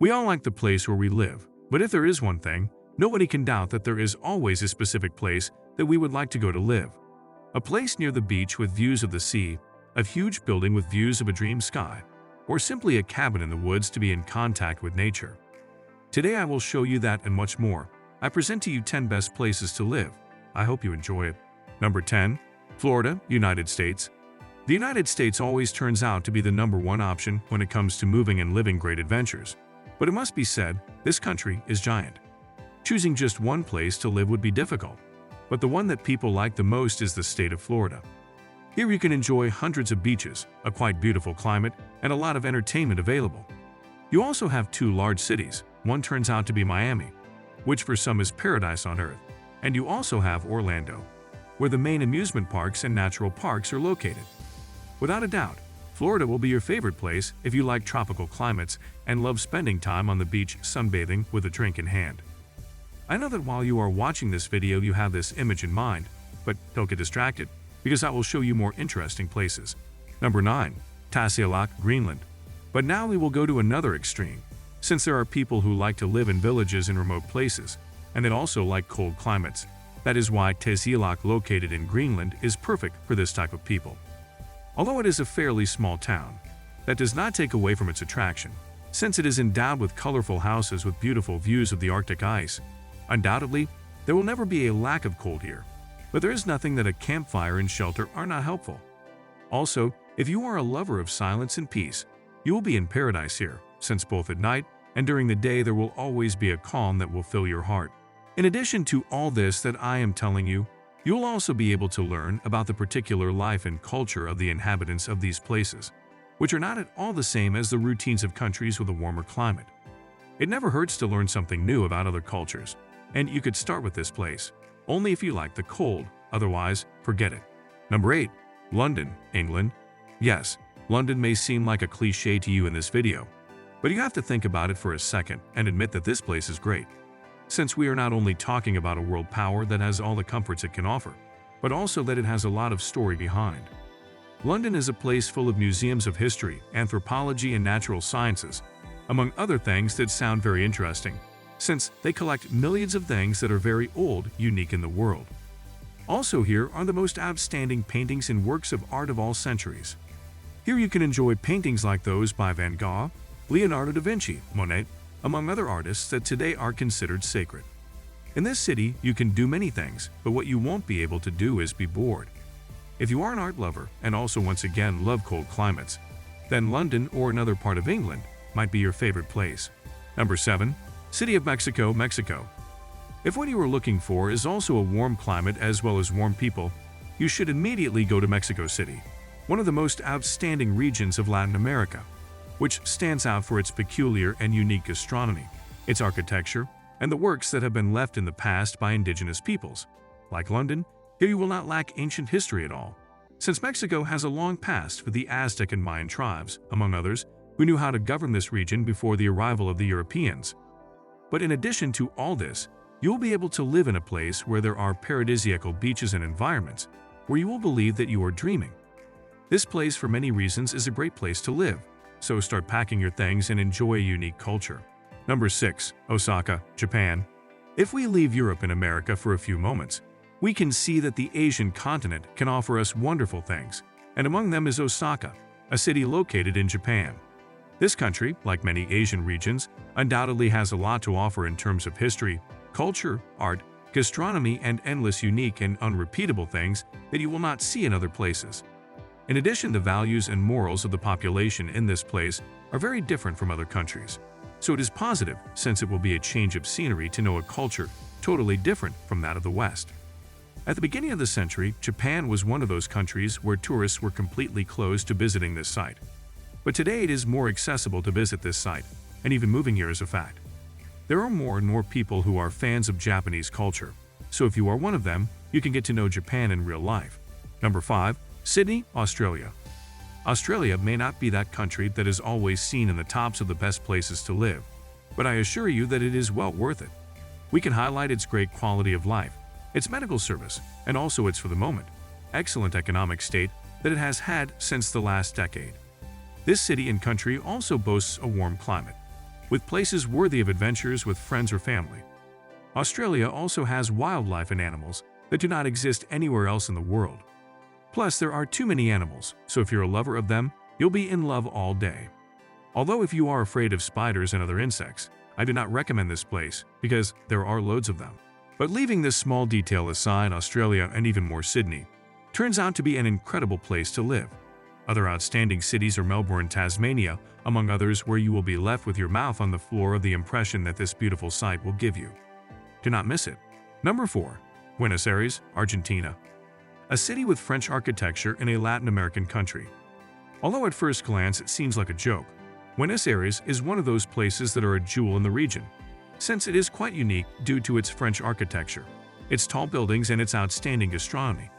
We all like the place where we live, but if there is one thing, nobody can doubt that there is always a specific place that we would like to go to live. A place near the beach with views of the sea, a huge building with views of a dream sky, or simply a cabin in the woods to be in contact with nature. Today I will show you that and much more. I present to you 10 best places to live. I hope you enjoy it. Number 10. Florida, United States. The United States always turns out to be the #1 option when it comes to moving and living great adventures. But it must be said, this country is giant. Choosing just one place to live would be difficult, but the one that people like the most is the state of Florida. Here you can enjoy hundreds of beaches, a quite beautiful climate, and a lot of entertainment available. You also have 2 large cities. One turns out to be Miami, which for some is paradise on earth, and you also have Orlando, where the main amusement parks and natural parks are located. Without a doubt, Florida will be your favorite place if you like tropical climates and love spending time on the beach sunbathing with a drink in hand. I know that while you are watching this video you have this image in mind, but don't get distracted, because I will show you more interesting places. Number 9. Tasiilaq, Greenland. But now we will go to another extreme, since there are people who like to live in villages in remote places, and they also like cold climates. That is why Tasiilaq, located in Greenland, is perfect for this type of people. Although it is a fairly small town, that does not take away from its attraction, since it is endowed with colorful houses with beautiful views of the Arctic ice. Undoubtedly, there will never be a lack of cold here, but there is nothing that a campfire and shelter are not helpful. Also, if you are a lover of silence and peace, you will be in paradise here, since both at night and during the day there will always be a calm that will fill your heart. In addition to all this that I am telling you, you'll also be able to learn about the particular life and culture of the inhabitants of these places, which are not at all the same as the routines of countries with a warmer climate. It never hurts to learn something new about other cultures, and you could start with this place, only if you like the cold, otherwise, forget it. Number 8. London, England. Yes, London may seem like a cliché to you in this video, but you have to think about it for a second and admit that this place is great. Since we are not only talking about a world power that has all the comforts it can offer, but also that it has a lot of story behind. London is a place full of museums of history, anthropology, and natural sciences, among other things that sound very interesting, since they collect millions of things that are very old, unique in the world. Also here are the most outstanding paintings and works of art of all centuries. Here you can enjoy paintings like those by Van Gogh, Leonardo da Vinci, Monet, among other artists that today are considered sacred. In this city, you can do many things, but what you won't be able to do is be bored. If you are an art lover and also once again love cold climates, then London or another part of England might be your favorite place. Number 7. City of Mexico, Mexico. If what you are looking for is also a warm climate as well as warm people, you should immediately go to Mexico City, one of the most outstanding regions of Latin America, which stands out for its peculiar and unique gastronomy, its architecture, and the works that have been left in the past by indigenous peoples. Like London, here you will not lack ancient history at all, since Mexico has a long past with the Aztec and Mayan tribes, among others, who knew how to govern this region before the arrival of the Europeans. But in addition to all this, you'll be able to live in a place where there are paradisiacal beaches and environments, where you will believe that you are dreaming. This place, for many reasons, is a great place to live. So start packing your things and enjoy a unique culture. Number 6. Osaka, Japan. If we leave Europe and America for a few moments, we can see that the Asian continent can offer us wonderful things, and among them is Osaka, a city located in Japan. This country, like many Asian regions, undoubtedly has a lot to offer in terms of history, culture, art, gastronomy, and endless unique and unrepeatable things that you will not see in other places. In addition, the values and morals of the population in this place are very different from other countries. So it is positive, since it will be a change of scenery to know a culture totally different from that of the West. At the beginning of the century, Japan was one of those countries where tourists were completely closed to visiting this site. But today it is more accessible to visit this site, and even moving here is a fact. There are more and more people who are fans of Japanese culture, so if you are one of them, you can get to know Japan in real life. Number 5. Sydney, Australia. Australia may not be that country that is always seen in the tops of the best places to live, but I assure you that it is well worth it. We can highlight its great quality of life, its medical service, and also its, for the moment, excellent economic state that it has had since the last decade. This city and country also boasts a warm climate. with places worthy of adventures with friends or family. Australia also has wildlife and animals that do not exist anywhere else in the world. Plus, there are too many animals, so if you're a lover of them, you'll be in love all day. Although if you are afraid of spiders and other insects, I do not recommend this place because there are loads of them. But leaving this small detail aside, Australia and even more Sydney turns out to be an incredible place to live. Other outstanding cities are Melbourne, Tasmania, among others, where you will be left with your mouth on the floor of the impression that this beautiful site will give you. Do not miss it. Number 4. Buenos Aires, Argentina. A city with French architecture in a Latin American country. Although at first glance it seems like a joke, Buenos Aires is one of those places that are a jewel in the region, since it is quite unique due to its French architecture, its tall buildings, and its outstanding gastronomy.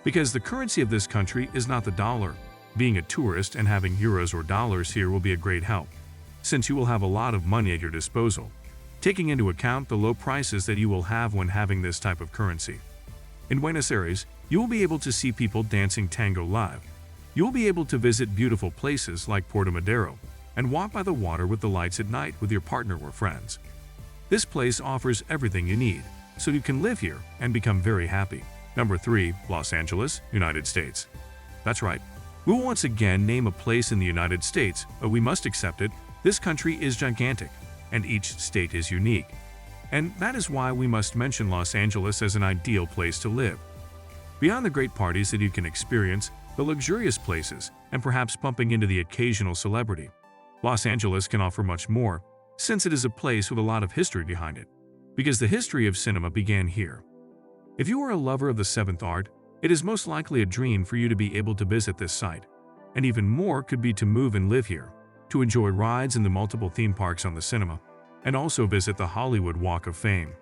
Because the currency of this country is not the dollar, being a tourist and having euros or dollars here will be a great help, since you will have a lot of money at your disposal, taking into account the low prices that you will have when having this type of currency. In Buenos Aires, you will be able to see people dancing tango live. You will be able to visit beautiful places like Puerto Madero and walk by the water with the lights at night with your partner or friends. This place offers everything you need, so you can live here and become very happy. Number 3. Los Angeles, United States. That's right. We will once again name a place in the United States, but we must accept it. This country is gigantic, and each state is unique. And that is why we must mention Los Angeles as an ideal place to live. Beyond the great parties that you can experience, the luxurious places, and perhaps bumping into the occasional celebrity, Los Angeles can offer much more, since it is a place with a lot of history behind it, because the history of cinema began here. If you are a lover of the seventh art, it is most likely a dream for you to be able to visit this site, and even more could be to move and live here, to enjoy rides in the multiple theme parks on the cinema, and also visit the Hollywood Walk of Fame.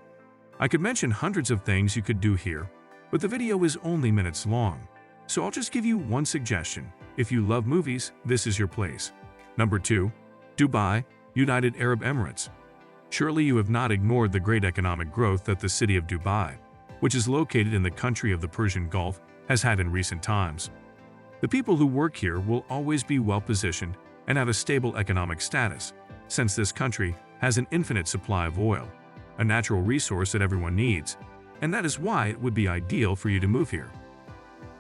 I could mention hundreds of things you could do here, but the video is only minutes long, so I'll just give you one suggestion. If you love movies, this is your place. Number 2. Dubai, United Arab Emirates. Surely you have not ignored the great economic growth that the city of Dubai, which is located in the country of the Persian Gulf, has had in recent times. The people who work here will always be well-positioned and have a stable economic status, since this country has an infinite supply of oil, a natural resource that everyone needs, and that is why it would be ideal for you to move here.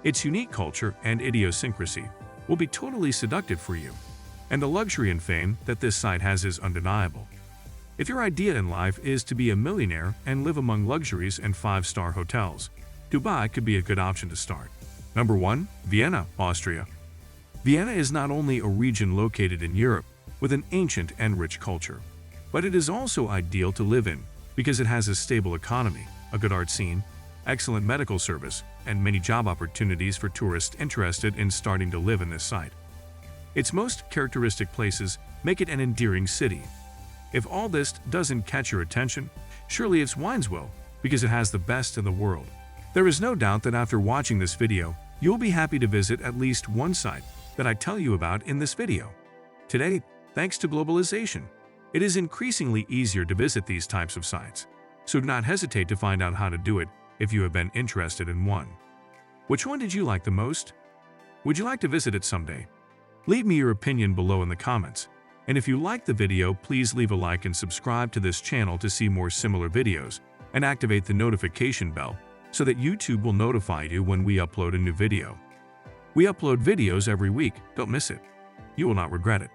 Its unique culture and idiosyncrasy will be totally seductive for you, and the luxury and fame that this site has is undeniable. If your idea in life is to be a millionaire and live among luxuries and 5-star hotels, Dubai could be a good option to start. Number 1. Vienna, Austria. Vienna is not only a region located in Europe with an ancient and rich culture, but it is also ideal to live in because it has a stable economy, a good art scene, excellent medical service, and many job opportunities for tourists interested in starting to live in this site. Its most characteristic places make it an endearing city. If all this doesn't catch your attention, surely its wines will, because it has the best in the world. There is no doubt that after watching this video, you'll be happy to visit at least one site that I tell you about in this video. Today, thanks to globalization, it is increasingly easier to visit these types of sites, so do not hesitate to find out how to do it if you have been interested in one. Which one did you like the most? Would you like to visit it someday? Leave me your opinion below in the comments. And if you liked the video, please leave a like and subscribe to this channel to see more similar videos, and activate the notification bell so that YouTube will notify you when we upload a new video. We upload videos every week, don't miss it. You will not regret it.